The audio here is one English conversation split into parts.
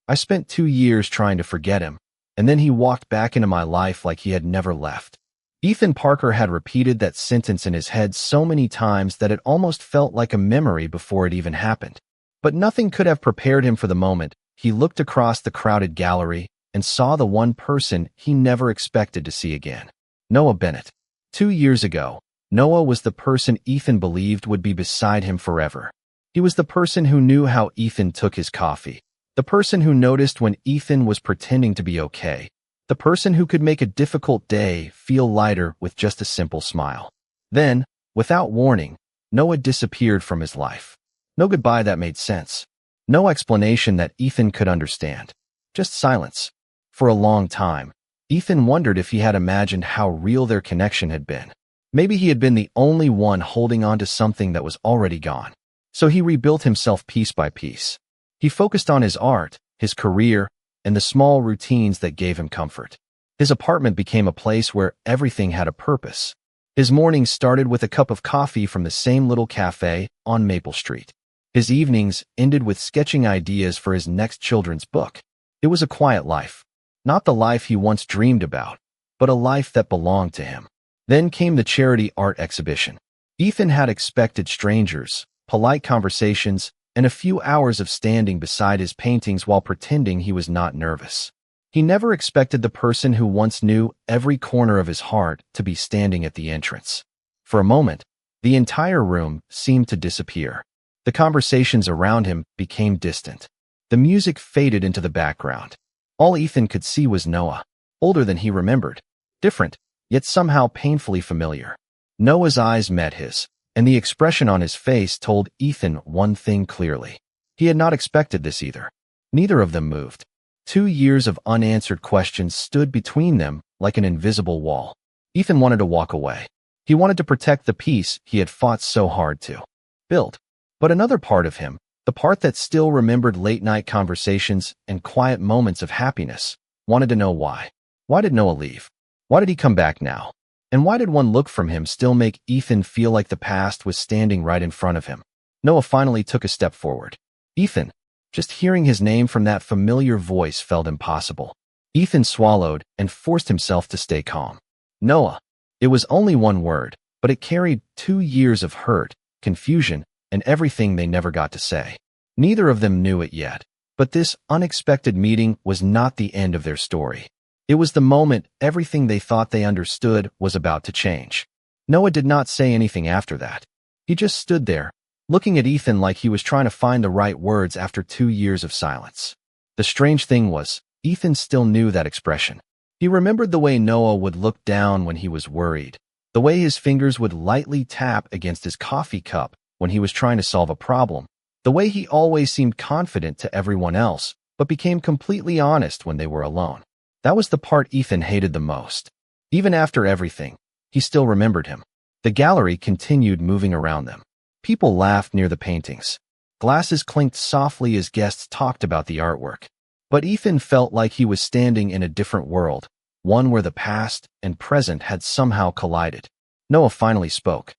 I spent 2 years trying to forget him, and then he walked back into my life like he had never left. Ethan Parker had repeated that sentence in his head so many times that it almost felt like a memory before it even happened. But nothing could have prepared him for the moment. He looked across the crowded gallery and saw the one person he never expected to see again. Noah Bennett. 2 years ago, Noah was the person Ethan believed would be beside him forever. He was the person who knew how Ethan took his coffee, the person who noticed when Ethan was pretending to be okay, the person who could make a difficult day feel lighter with just a simple smile. Then, without warning, Noah disappeared from his life. No goodbye that made sense. No explanation that Ethan could understand. Just silence. For a long time, Ethan wondered if he had imagined how real their connection had been. Maybe he had been the only one holding on to something that was already gone. So he rebuilt himself piece by piece. He focused on his art, his career, and the small routines that gave him comfort. His apartment became a place where everything had a purpose. His mornings started with a cup of coffee from the same little cafe on Maple Street. His evenings ended with sketching ideas for his next children's book. It was a quiet life. Not the life he once dreamed about, but a life that belonged to him. Then came the charity art exhibition. Ethan had expected strangers, polite conversations, and a few hours of standing beside his paintings while pretending he was not nervous. He never expected the person who once knew every corner of his heart to be standing at the entrance. For a moment, the entire room seemed to disappear. The conversations around him became distant. The music faded into the background. All Ethan could see was Noah, older than he remembered, different, yet somehow painfully familiar. Noah's eyes met his, and the expression on his face told Ethan one thing clearly. He had not expected this either. Neither of them moved. 2 years of unanswered questions stood between them like an invisible wall. Ethan wanted to walk away. He wanted to protect the peace he had fought so hard to build. But another part of him, the part that still remembered late-night conversations and quiet moments of happiness, wanted to know why. Why did Noah leave? Why did he come back now? And why did one look from him still make Ethan feel like the past was standing right in front of him? Noah finally took a step forward. Ethan. Just hearing his name from that familiar voice felt impossible. Ethan swallowed and forced himself to stay calm. Noah. It was only one word, but it carried 2 years of hurt, confusion, and everything they never got to say. Neither of them knew it yet, but this unexpected meeting was not the end of their story. It was the moment everything they thought they understood was about to change. Noah did not say anything after that. He just stood there, looking at Ethan like he was trying to find the right words after 2 years of silence. The strange thing was, Ethan still knew that expression. He remembered the way Noah would look down when he was worried, the way his fingers would lightly tap against his coffee cup when he was trying to solve a problem, the way he always seemed confident to everyone else, but became completely honest when they were alone. That was the part Ethan hated the most. Even after everything, he still remembered him. The gallery continued moving around them. People laughed near the paintings. Glasses clinked softly as guests talked about the artwork. But Ethan felt like he was standing in a different world, one where the past and present had somehow collided. Noah finally spoke.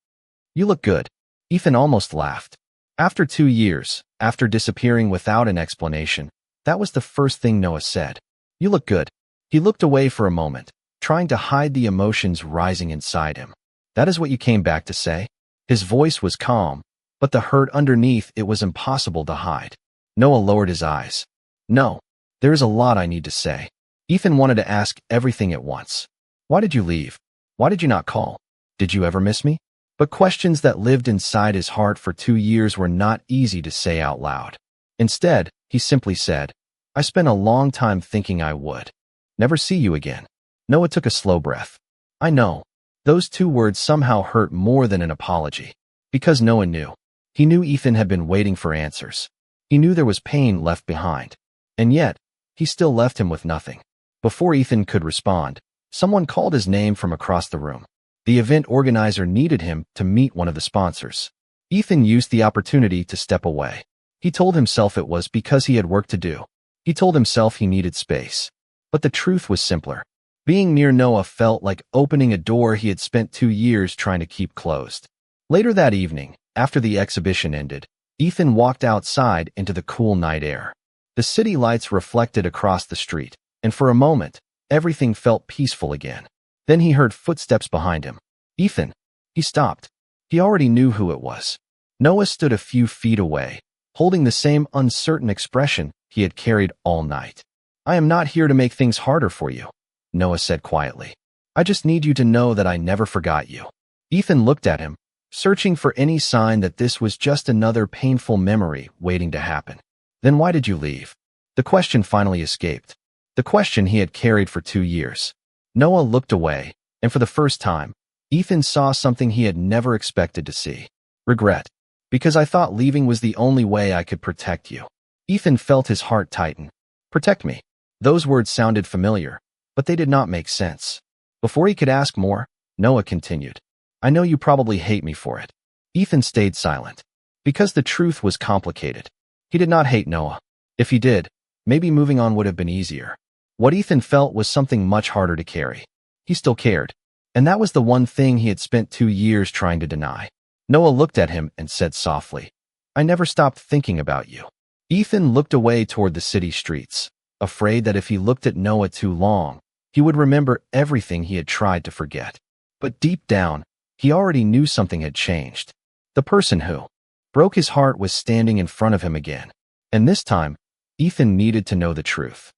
"You look good." Ethan almost laughed. After 2 years, after disappearing without an explanation, that was the first thing Noah said. "You look good." He looked away for a moment, trying to hide the emotions rising inside him. "That is what you came back to say?" His voice was calm, but the hurt underneath it was impossible to hide. Noah lowered his eyes. "No, there is a lot I need to say." Ethan wanted to ask everything at once. "Why did you leave? Why did you not call? Did you ever miss me?" But questions that lived inside his heart for 2 years were not easy to say out loud. Instead, he simply said, "I spent a long time thinking I would never see you again." Noah took a slow breath. "I know." Those 2 words somehow hurt more than an apology. Because Noah knew. He knew Ethan had been waiting for answers. He knew there was pain left behind. And yet, he still left him with nothing. Before Ethan could respond, someone called his name from across the room. The event organizer needed him to meet one of the sponsors. Ethan used the opportunity to step away. He told himself it was because he had work to do. He told himself he needed space. But the truth was simpler. Being near Noah felt like opening a door he had spent 2 years trying to keep closed. Later that evening, after the exhibition ended, Ethan walked outside into the cool night air. The city lights reflected across the street, and for a moment, everything felt peaceful again. Then he heard footsteps behind him. Ethan. He stopped. He already knew who it was. Noah stood a few feet away, holding the same uncertain expression he had carried all night. I am not here to make things harder for you, Noah said quietly. I just need you to know that I never forgot you. Ethan looked at him, searching for any sign that this was just another painful memory waiting to happen. Then why did you leave? The question finally escaped. The question he had carried for 2 years. Noah looked away, and for the first time, Ethan saw something he had never expected to see. Regret. Because I thought leaving was the only way I could protect you. Ethan felt his heart tighten. Protect me. Those words sounded familiar, but they did not make sense. Before he could ask more, Noah continued. I know you probably hate me for it. Ethan stayed silent. Because the truth was complicated. He did not hate Noah. If he did, maybe moving on would have been easier. What Ethan felt was something much harder to carry. He still cared. And that was the one thing he had spent 2 years trying to deny. Noah looked at him and said softly, I never stopped thinking about you. Ethan looked away toward the city streets, afraid that if he looked at Noah too long, he would remember everything he had tried to forget. But deep down, he already knew something had changed. The person who broke his heart was standing in front of him again. And this time, Ethan needed to know the truth.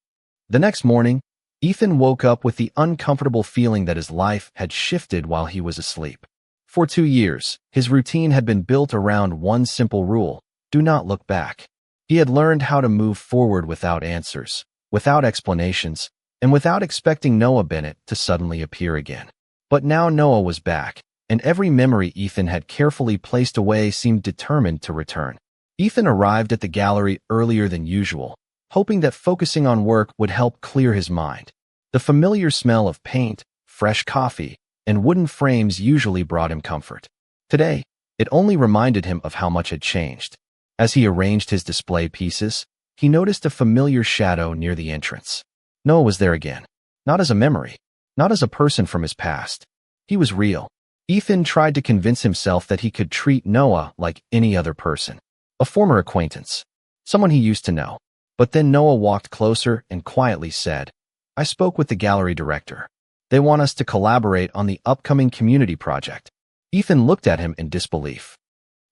The next morning, Ethan woke up with the uncomfortable feeling that his life had shifted while he was asleep. For 2 years, his routine had been built around one simple rule: do not look back. He had learned how to move forward without answers, without explanations, and without expecting Noah Bennett to suddenly appear again. But now Noah was back, and every memory Ethan had carefully placed away seemed determined to return. Ethan arrived at the gallery earlier than usual, hoping that focusing on work would help clear his mind. The familiar smell of paint, fresh coffee, and wooden frames usually brought him comfort. Today, it only reminded him of how much had changed. As he arranged his display pieces, he noticed a familiar shadow near the entrance. Noah was there again. Not as a memory, not as a person from his past. He was real. Ethan tried to convince himself that he could treat Noah like any other person. A former acquaintance. Someone he used to know. But then Noah walked closer and quietly said, I spoke with the gallery director. They want us to collaborate on the upcoming community project. Ethan looked at him in disbelief.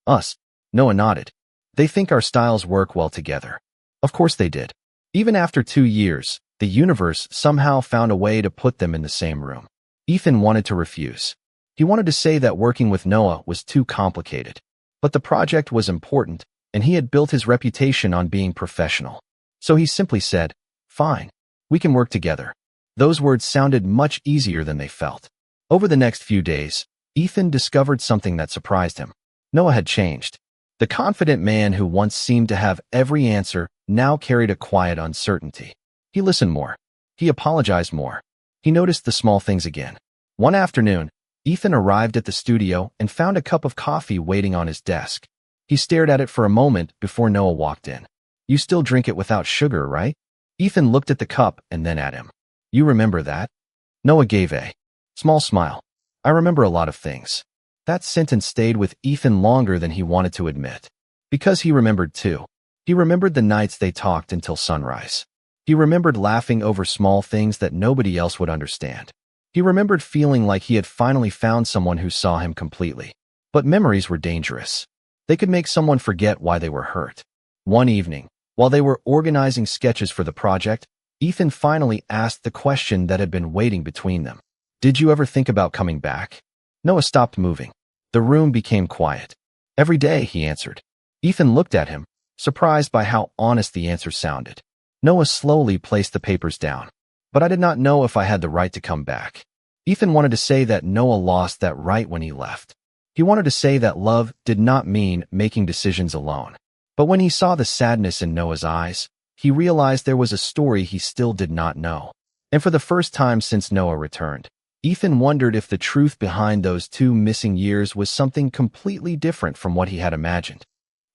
Us? Noah nodded. They think our styles work well together. Of course they did. Even after 2 years, the universe somehow found a way to put them in the same room. Ethan wanted to refuse. He wanted to say that working with Noah was too complicated. But the project was important, and he had built his reputation on being professional. So he simply said, fine, we can work together. Those words sounded much easier than they felt. Over the next few days, Ethan discovered something that surprised him. Noah had changed. The confident man who once seemed to have every answer now carried a quiet uncertainty. He listened more. He apologized more. He noticed the small things again. One afternoon, Ethan arrived at the studio and found a cup of coffee waiting on his desk. He stared at it for a moment before Noah walked in. You still drink it without sugar, right? Ethan looked at the cup and then at him. You remember that? Noah gave a small smile. I remember a lot of things. That sentence stayed with Ethan longer than he wanted to admit. Because he remembered too. He remembered the nights they talked until sunrise. He remembered laughing over small things that nobody else would understand. He remembered feeling like he had finally found someone who saw him completely. But memories were dangerous. They could make someone forget why they were hurt. One evening, while they were organizing sketches for the project, Ethan finally asked the question that had been waiting between them. Did you ever think about coming back? Noah stopped moving. The room became quiet. Every day, he answered. Ethan looked at him, surprised by how honest the answer sounded. Noah slowly placed the papers down. But I did not know if I had the right to come back. Ethan wanted to say that Noah lost that right when he left. He wanted to say that love did not mean making decisions alone. But when he saw the sadness in Noah's eyes, he realized there was a story he still did not know. And for the first time since Noah returned, Ethan wondered if the truth behind those 2 missing years was something completely different from what he had imagined.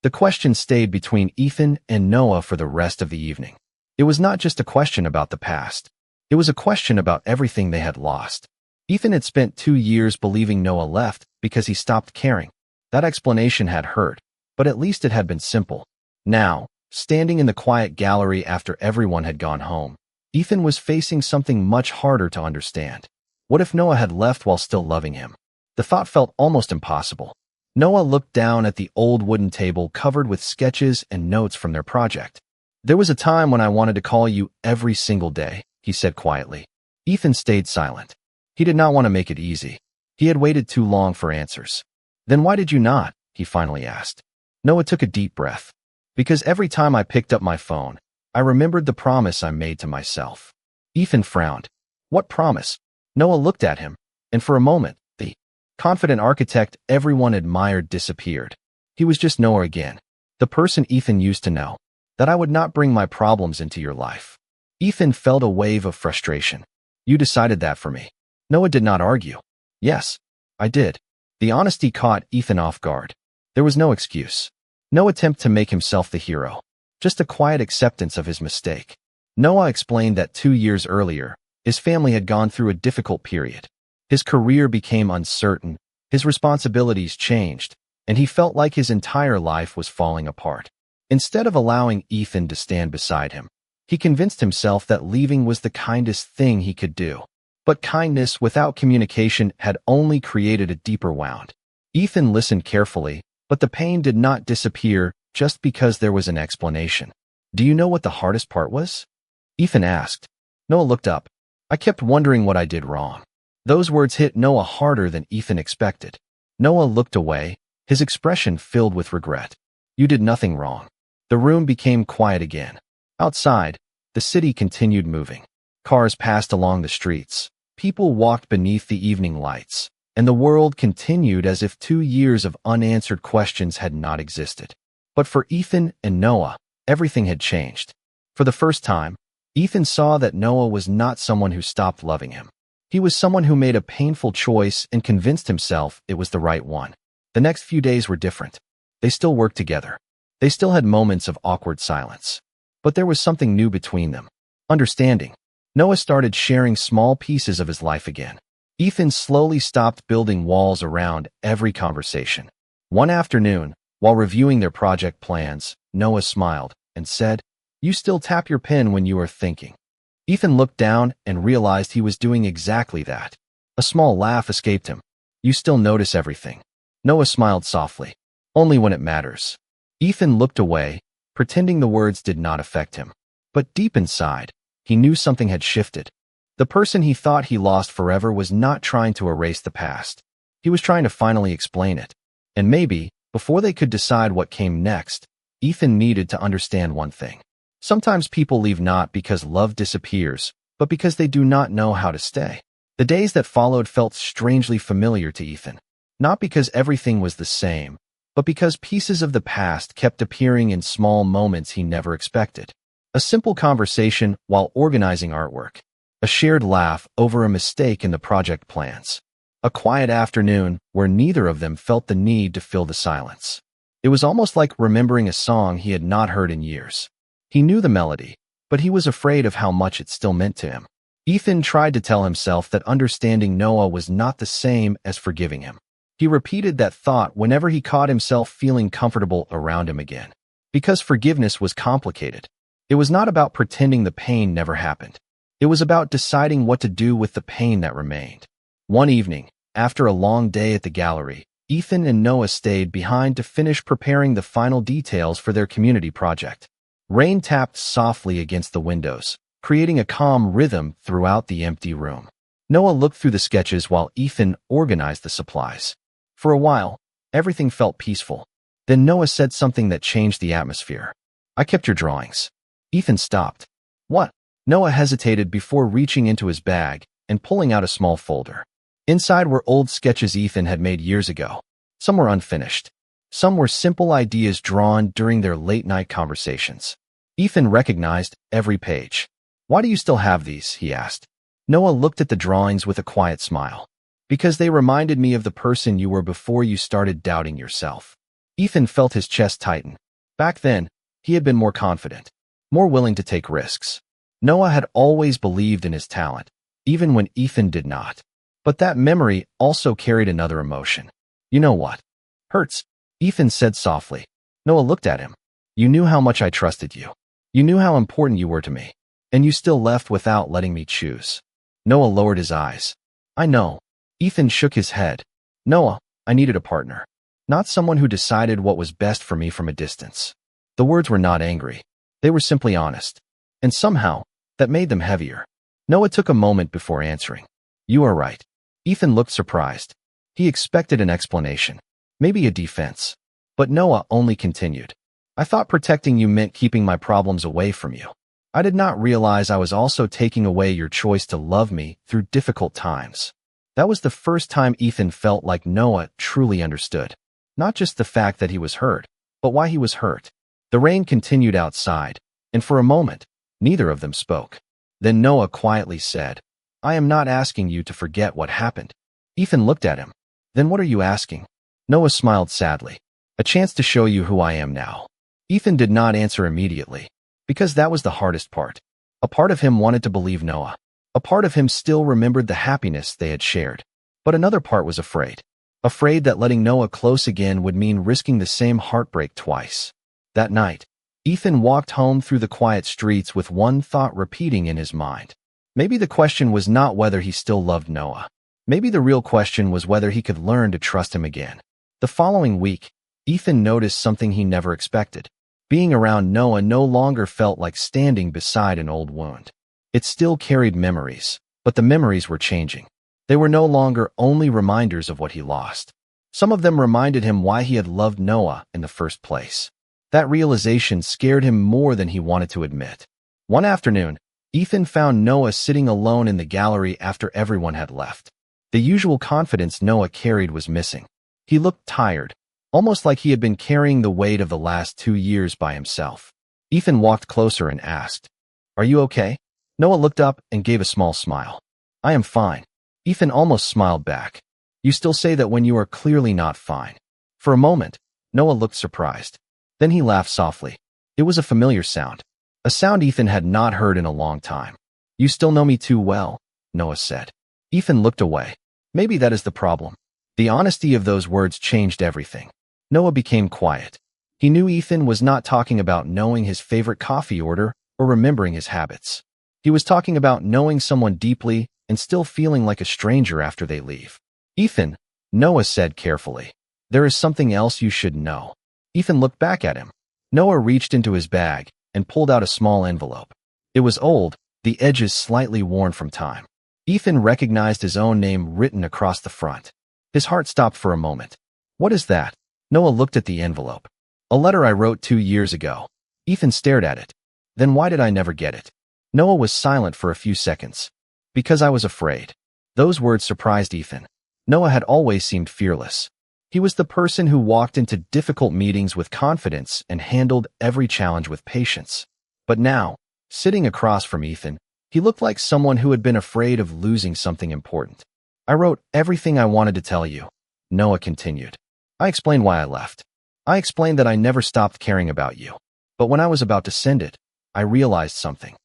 The question stayed between Ethan and Noah for the rest of the evening. It was not just a question about the past. It was a question about everything they had lost. Ethan had spent 2 years believing Noah left because he stopped caring. That explanation had hurt, but at least it had been simple. Now, Standing in the quiet gallery after everyone had gone home, Ethan was facing something much harder to understand. What if Noah had left while still loving him? The thought felt almost impossible. Noah looked down at the old wooden table covered with sketches and notes from their project. "There was a time when I wanted to call you every single day," he said quietly. Ethan stayed silent. He did not want to make it easy. He had waited too long for answers. "Then why did you not?" he finally asked. Noah took a deep breath. "Because every time I picked up my phone, I remembered the promise I made to myself." Ethan frowned. "What promise?" Noah looked at him, and for a moment, the confident architect everyone admired disappeared. He was just Noah again, the person Ethan used to know. "That I would not bring my problems into your life." Ethan felt a wave of frustration. "You decided that for me." Noah did not argue. "Yes, I did." The honesty caught Ethan off guard. There was no excuse. No attempt to make himself the hero. Just a quiet acceptance of his mistake. Noah explained that 2 years earlier, his family had gone through a difficult period. His career became uncertain, his responsibilities changed, and he felt like his entire life was falling apart. Instead of allowing Ethan to stand beside him, he convinced himself that leaving was the kindest thing he could do. But kindness without communication had only created a deeper wound. Ethan listened carefully, but the pain did not disappear just because there was an explanation. "Do you know what the hardest part was?" Ethan asked. Noah looked up. "I kept wondering what I did wrong." Those words hit Noah harder than Ethan expected. Noah looked away, his expression filled with regret. "You did nothing wrong." The room became quiet again. Outside, the city continued moving. Cars passed along the streets. People walked beneath the evening lights, and the world continued as if 2 years of unanswered questions had not existed. But for Ethan and Noah, everything had changed. For the first time, Ethan saw that Noah was not someone who stopped loving him. He was someone who made a painful choice and convinced himself it was the right one. The next few days were different. They still worked together. They still had moments of awkward silence. But there was something new between them. Understanding. Noah started sharing small pieces of his life again. Ethan slowly stopped building walls around every conversation. One afternoon, while reviewing their project plans, Noah smiled and said, "You still tap your pen when you are thinking." Ethan looked down and realized he was doing exactly that. A small laugh escaped him. "You still notice everything." Noah smiled softly. "Only when it matters." Ethan looked away, pretending the words did not affect him. But deep inside, he knew something had shifted. The person he thought he lost forever was not trying to erase the past. He was trying to finally explain it. And maybe, before they could decide what came next, Ethan needed to understand one thing. Sometimes people leave not because love disappears, but because they do not know how to stay. The days that followed felt strangely familiar to Ethan. Not because everything was the same, but because pieces of the past kept appearing in small moments he never expected. A simple conversation while organizing artwork. A shared laugh over a mistake in the project plans. A quiet afternoon where neither of them felt the need to fill the silence. It was almost like remembering a song he had not heard in years. He knew the melody, but he was afraid of how much it still meant to him. Ethan tried to tell himself that understanding Noah was not the same as forgiving him. He repeated that thought whenever he caught himself feeling comfortable around him again. Because forgiveness was complicated. It was not about pretending the pain never happened. It was about deciding what to do with the pain that remained. One evening, after a long day at the gallery, Ethan and Noah stayed behind to finish preparing the final details for their community project. Rain tapped softly against the windows, creating a calm rhythm throughout the empty room. Noah looked through the sketches while Ethan organized the supplies. For a while, everything felt peaceful. Then Noah said something that changed the atmosphere. "I kept your drawings." Ethan stopped. "What?" Noah hesitated before reaching into his bag and pulling out a small folder. Inside were old sketches Ethan had made years ago. Some were unfinished. Some were simple ideas drawn during their late-night conversations. Ethan recognized every page. "Why do you still have these?" he asked. Noah looked at the drawings with a quiet smile. "Because they reminded me of the person you were before you started doubting yourself." Ethan felt his chest tighten. Back then, he had been more confident, more willing to take risks. Noah had always believed in his talent, even when Ethan did not. But that memory also carried another emotion. "You know what hurts?" Ethan said softly. Noah looked at him. You knew how much I trusted you. You knew how important you were to me. And you still left without letting me choose. Noah lowered his eyes. I know. Ethan shook his head. Noah, I needed a partner. Not someone who decided what was best for me from a distance. The words were not angry. They were simply honest. And somehow, that made them heavier. Noah took a moment before answering. You are right. Ethan looked surprised. He expected an explanation. Maybe a defense. But Noah only continued. I thought protecting you meant keeping my problems away from you. I did not realize I was also taking away your choice to love me through difficult times. That was the first time Ethan felt like Noah truly understood. Not just the fact that he was hurt, but why he was hurt. The rain continued outside, and for a moment, neither of them spoke. Then Noah quietly said, I am not asking you to forget what happened. Ethan looked at him. Then what are you asking? Noah smiled sadly. A chance to show you who I am now. Ethan did not answer immediately, because that was the hardest part. A part of him wanted to believe Noah. A part of him still remembered the happiness they had shared. But another part was afraid. Afraid that letting Noah close again would mean risking the same heartbreak twice. That night, Ethan walked home through the quiet streets with one thought repeating in his mind. Maybe the question was not whether he still loved Noah. Maybe the real question was whether he could learn to trust him again. The following week, Ethan noticed something he never expected. Being around Noah no longer felt like standing beside an old wound. It still carried memories, but the memories were changing. They were no longer only reminders of what he lost. Some of them reminded him why he had loved Noah in the first place. That realization scared him more than he wanted to admit. One afternoon, Ethan found Noah sitting alone in the gallery after everyone had left. The usual confidence Noah carried was missing. He looked tired, almost like he had been carrying the weight of the last 2 years by himself. Ethan walked closer and asked, Are you okay? Noah looked up and gave a small smile. I am fine. Ethan almost smiled back. You still say that when you are clearly not fine. For a moment, Noah looked surprised. Then he laughed softly. It was a familiar sound. A sound Ethan had not heard in a long time. You still know me too well, Noah said. Ethan looked away. Maybe that is the problem. The honesty of those words changed everything. Noah became quiet. He knew Ethan was not talking about knowing his favorite coffee order or remembering his habits. He was talking about knowing someone deeply and still feeling like a stranger after they leave. Ethan, Noah said carefully, there is something else you should know. Ethan looked back at him. Noah reached into his bag and pulled out a small envelope. It was old, the edges slightly worn from time. Ethan recognized his own name written across the front. His heart stopped for a moment. What is that? Noah looked at the envelope. A letter I wrote 2 years ago. Ethan stared at it. Then why did I never get it? Noah was silent for a few seconds. Because I was afraid. Those words surprised Ethan. Noah had always seemed fearless. He was the person who walked into difficult meetings with confidence and handled every challenge with patience. But now, sitting across from Ethan, he looked like someone who had been afraid of losing something important. I wrote everything I wanted to tell you, Noah continued. I explained why I left. I explained that I never stopped caring about you. But when I was about to send it, I realized something.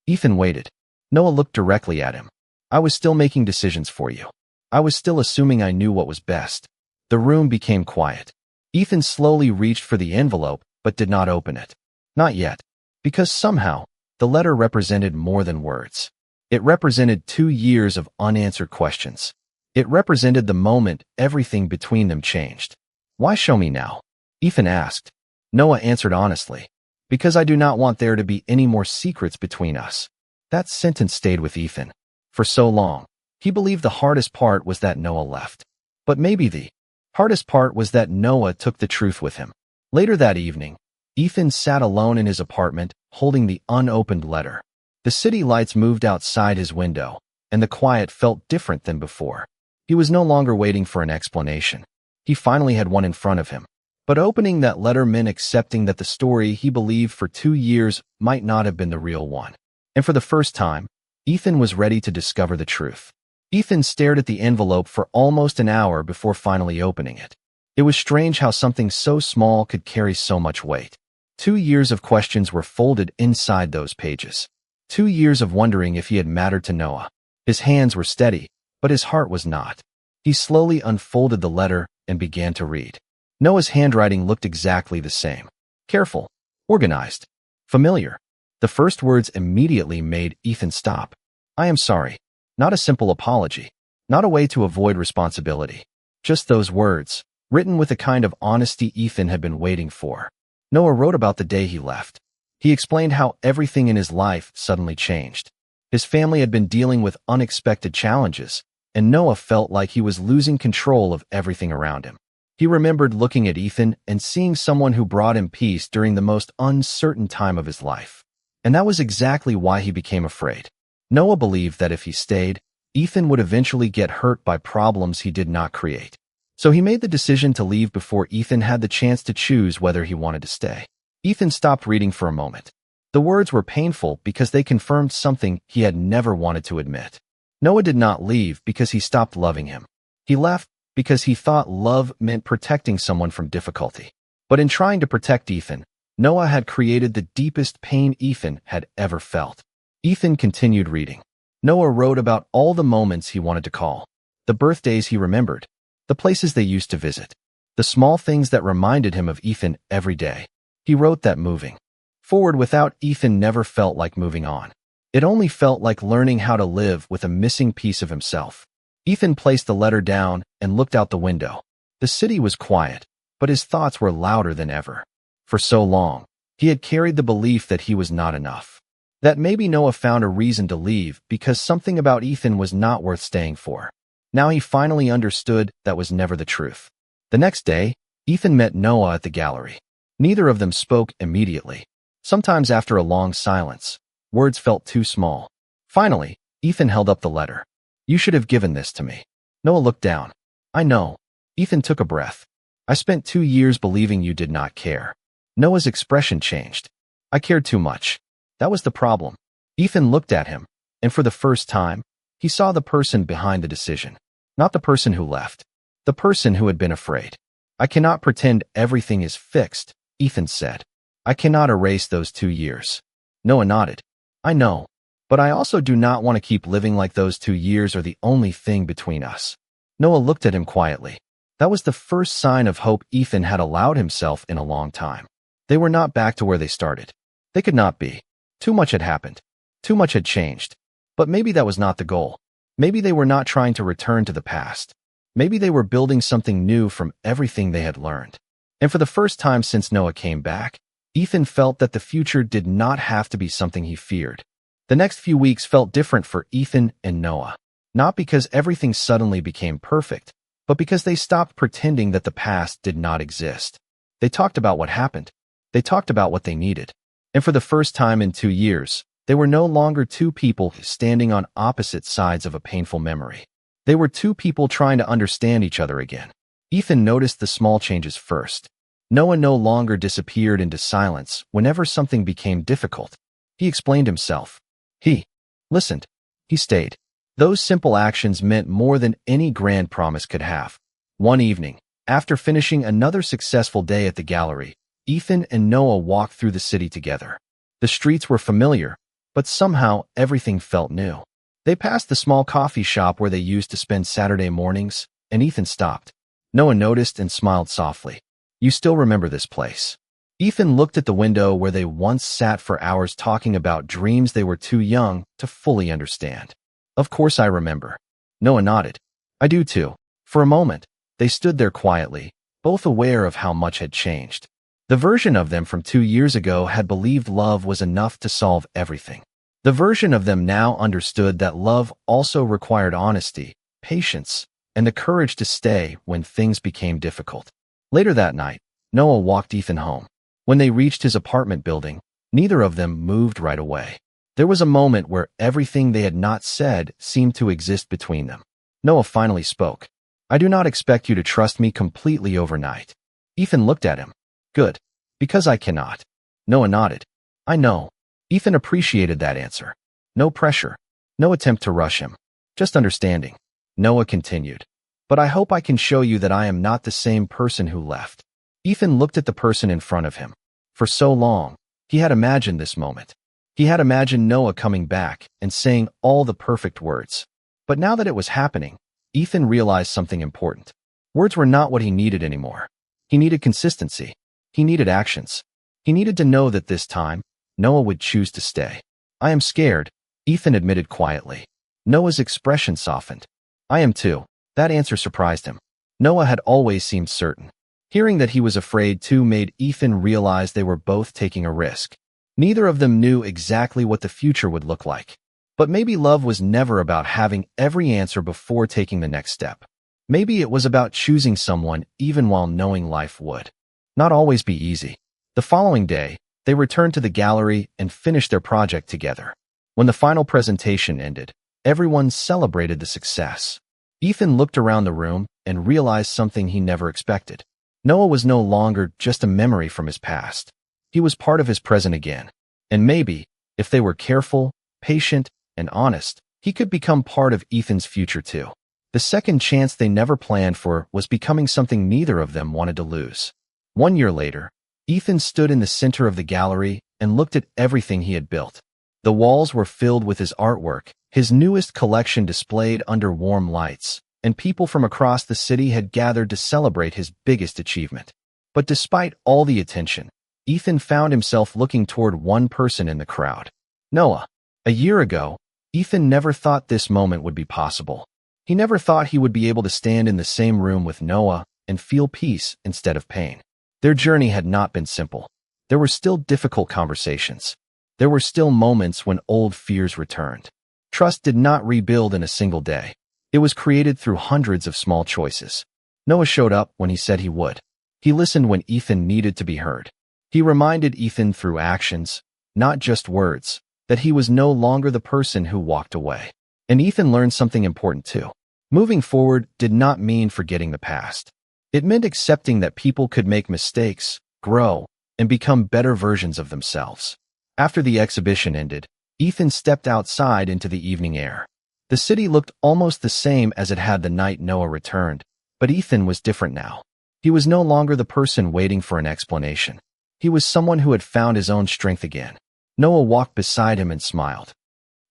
Ethan waited. Noah looked directly at him. I was still making decisions for you. I was still assuming I knew what was best. The room became quiet. Ethan slowly reached for the envelope, but did not open it. Not yet. Because somehow, the letter represented more than words. It represented 2 years of unanswered questions. It represented the moment everything between them changed. Why show me now? Ethan asked. Noah answered honestly. Because I do not want there to be any more secrets between us. That sentence stayed with Ethan. For so long, he believed the hardest part was that Noah left. But maybe the hardest part was that Noah took the truth with him. Later that evening, Ethan sat alone in his apartment, holding the unopened letter. The city lights moved outside his window, and the quiet felt different than before. He was no longer waiting for an explanation. He finally had one in front of him. But opening that letter meant accepting that the story he believed for 2 years might not have been the real one. And for the first time, Ethan was ready to discover the truth. Ethan stared at the envelope for almost an hour before finally opening it. It was strange how something so small could carry so much weight. 2 years of questions were folded inside those pages. 2 years of wondering if he had mattered to Noah. His hands were steady, but his heart was not. He slowly unfolded the letter and began to read. Noah's handwriting looked exactly the same. Careful, Organized. Familiar. The first words immediately made Ethan stop. I am sorry. Not a simple apology. Not a way to avoid responsibility. Just those words, written with a kind of honesty Ethan had been waiting for. Noah wrote about the day he left. He explained how everything in his life suddenly changed. His family had been dealing with unexpected challenges, and Noah felt like he was losing control of everything around him. He remembered looking at Ethan and seeing someone who brought him peace during the most uncertain time of his life. And that was exactly why he became afraid. Noah believed that if he stayed, Ethan would eventually get hurt by problems he did not create. So he made the decision to leave before Ethan had the chance to choose whether he wanted to stay. Ethan stopped reading for a moment. The words were painful because they confirmed something he had never wanted to admit. Noah did not leave because he stopped loving him. He left because he thought love meant protecting someone from difficulty. But in trying to protect Ethan, Noah had created the deepest pain Ethan had ever felt. Ethan continued reading. Noah wrote about all the moments he wanted to call, the birthdays he remembered, the places they used to visit, the small things that reminded him of Ethan every day. He wrote that moving forward without Ethan never felt like moving on. It only felt like learning how to live with a missing piece of himself. Ethan placed the letter down and looked out the window. The city was quiet, but his thoughts were louder than ever. For so long, he had carried the belief that he was not enough. That maybe Noah found a reason to leave because something about Ethan was not worth staying for. Now he finally understood that was never the truth. The next day, Ethan met Noah at the gallery. Neither of them spoke immediately. Sometimes after a long silence, words felt too small. Finally, Ethan held up the letter. You should have given this to me. Noah looked down. I know. Ethan took a breath. I spent 2 years believing you did not care. Noah's expression changed. I cared too much. That was the problem. Ethan looked at him, and for the first time, he saw the person behind the decision. Not the person who left. The person who had been afraid. I cannot pretend everything is fixed, Ethan said. I cannot erase those 2 years. Noah nodded. I know. But I also do not want to keep living like those 2 years are the only thing between us. Noah looked at him quietly. That was the first sign of hope Ethan had allowed himself in a long time. They were not back to where they started. They could not be. Too much had happened. Too much had changed. But maybe that was not the goal. Maybe they were not trying to return to the past. Maybe they were building something new from everything they had learned. And for the first time since Noah came back, Ethan felt that the future did not have to be something he feared. The next few weeks felt different for Ethan and Noah. Not because everything suddenly became perfect, but because they stopped pretending that the past did not exist. They talked about what happened. They talked about what they needed. And for the first time in 2 years, they were no longer two people standing on opposite sides of a painful memory. They were two people trying to understand each other again. Ethan noticed the small changes first. Noah no longer disappeared into silence whenever something became difficult. He explained himself. He listened. He stayed. Those simple actions meant more than any grand promise could have. One evening, after finishing another successful day at the gallery, Ethan and Noah walked through the city together. The streets were familiar, but somehow everything felt new. They passed the small coffee shop where they used to spend Saturday mornings, and Ethan stopped. Noah noticed and smiled softly. You still remember this place? Ethan looked at the window where they once sat for hours talking about dreams they were too young to fully understand. Of course I remember. Noah nodded. I do too. For a moment, they stood there quietly, both aware of how much had changed. The version of them from 2 years ago had believed love was enough to solve everything. The version of them now understood that love also required honesty, patience, and the courage to stay when things became difficult. Later that night, Noah walked Ethan home. When they reached his apartment building, neither of them moved right away. There was a moment where everything they had not said seemed to exist between them. Noah finally spoke. I do not expect you to trust me completely overnight. Ethan looked at him. Good. Because I cannot. Noah nodded. I know. Ethan appreciated that answer. No pressure. No attempt to rush him. Just understanding. Noah continued. But I hope I can show you that I am not the same person who left. Ethan looked at the person in front of him. For so long, he had imagined this moment. He had imagined Noah coming back and saying all the perfect words. But now that it was happening, Ethan realized something important. Words were not what he needed anymore. He needed consistency. He needed actions. He needed to know that this time, Noah would choose to stay. I am scared, Ethan admitted quietly. Noah's expression softened. I am too. That answer surprised him. Noah had always seemed certain. Hearing that he was afraid too made Ethan realize they were both taking a risk. Neither of them knew exactly what the future would look like. But maybe love was never about having every answer before taking the next step. Maybe it was about choosing someone even while knowing life would not always be easy. The following day, they returned to the gallery and finished their project together. When the final presentation ended, everyone celebrated the success. Ethan looked around the room and realized something he never expected. Noah was no longer just a memory from his past. He was part of his present again. And maybe, if they were careful, patient, and honest, he could become part of Ethan's future too. The second chance they never planned for was becoming something neither of them wanted to lose. 1 year later, Ethan stood in the center of the gallery and looked at everything he had built. The walls were filled with his artwork, his newest collection displayed under warm lights, and people from across the city had gathered to celebrate his biggest achievement. But despite all the attention, Ethan found himself looking toward one person in the crowd. Noah. A year ago, Ethan never thought this moment would be possible. He never thought he would be able to stand in the same room with Noah and feel peace instead of pain. Their journey had not been simple. There were still difficult conversations. There were still moments when old fears returned. Trust did not rebuild in a single day. It was created through hundreds of small choices. Noah showed up when he said he would. He listened when Ethan needed to be heard. He reminded Ethan through actions, not just words, that he was no longer the person who walked away. And Ethan learned something important too. Moving forward did not mean forgetting the past. It meant accepting that people could make mistakes, grow, and become better versions of themselves. After the exhibition ended, Ethan stepped outside into the evening air. The city looked almost the same as it had the night Noah returned, but Ethan was different now. He was no longer the person waiting for an explanation. He was someone who had found his own strength again. Noah walked beside him and smiled.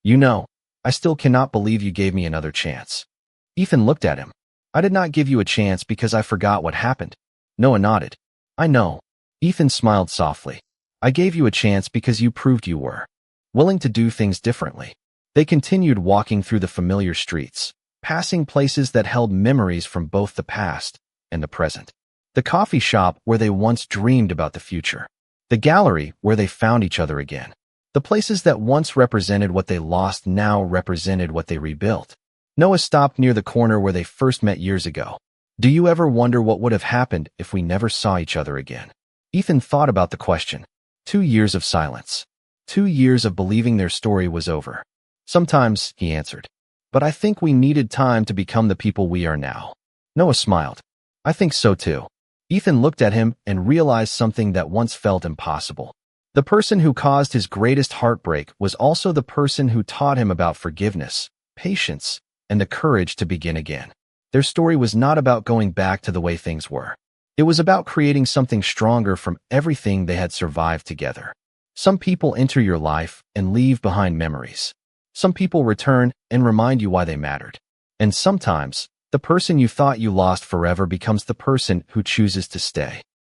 You know, I still cannot believe you gave me another chance. Ethan looked at him. I did not give you a chance because I forgot what happened. Noah nodded. I know. Ethan smiled softly. I gave you a chance because you proved you were willing to do things differently. They continued walking through the familiar streets, passing places that held memories from both the past and the present. The coffee shop where they once dreamed about the future. The gallery where they found each other again. The places that once represented what they lost now represented what they rebuilt. Noah stopped near the corner where they first met years ago. Do you ever wonder what would have happened if we never saw each other again? Ethan thought about the question. 2 years of silence. 2 years of believing their story was over. Sometimes, he answered. But I think we needed time to become the people we are now. Noah smiled. I think so too. Ethan looked at him and realized something that once felt impossible. The person who caused his greatest heartbreak was also the person who taught him about forgiveness, patience, and the courage to begin again. Their story was not about going back to the way things were. It was about creating something stronger from everything they had survived together. Some people enter your life and leave behind memories. Some people return and remind you why they mattered. And sometimes, the person you thought you lost forever becomes the person who chooses to stay.